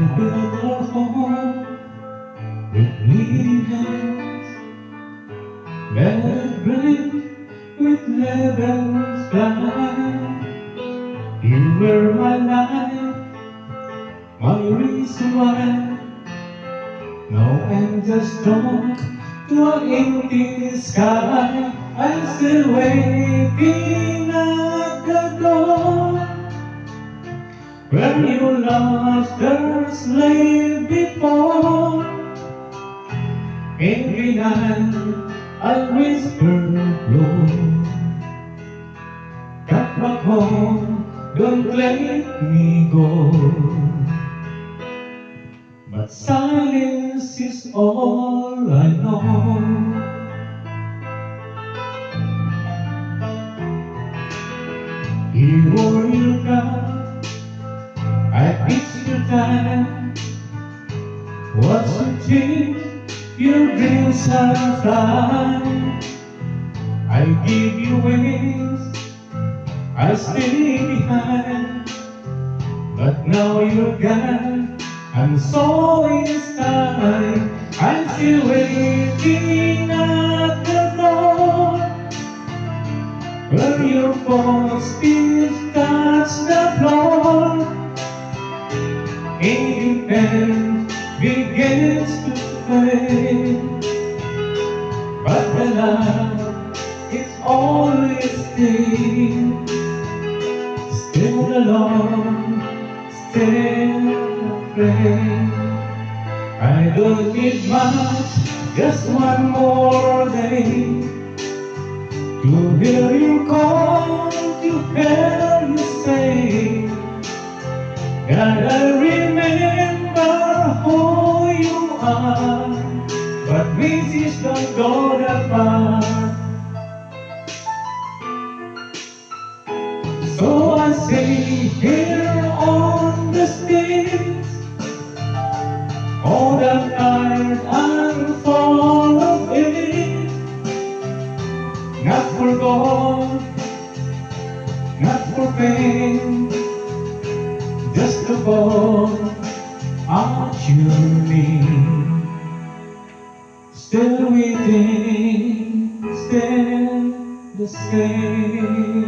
built a home with clean hands, let it breathe with level sky. You were my life, my reason why. Now I'm just drunk to an empty sky. I'm still waiting at the door where you lost your slave before. Every night I whisper, Lord, come back home, don't let me go. But silence is all I know. Here or you come, I fix your time. What's the change? Your dreams are flying. I give you wings, I stay behind. But now you're gone, I'm so inside. I'm still waiting at the door where your footsteps touch the floor. Independence begins to fade, but the love is always there. Still alone, still afraid. I don't need much, just one more day to hear you call, to hear you say, gotta remember who you are, but pieces don't go that far. So I say here on the stage, all the tired and full of it, not for gold, not for fame, just to go out your name. Still waiting, still the same.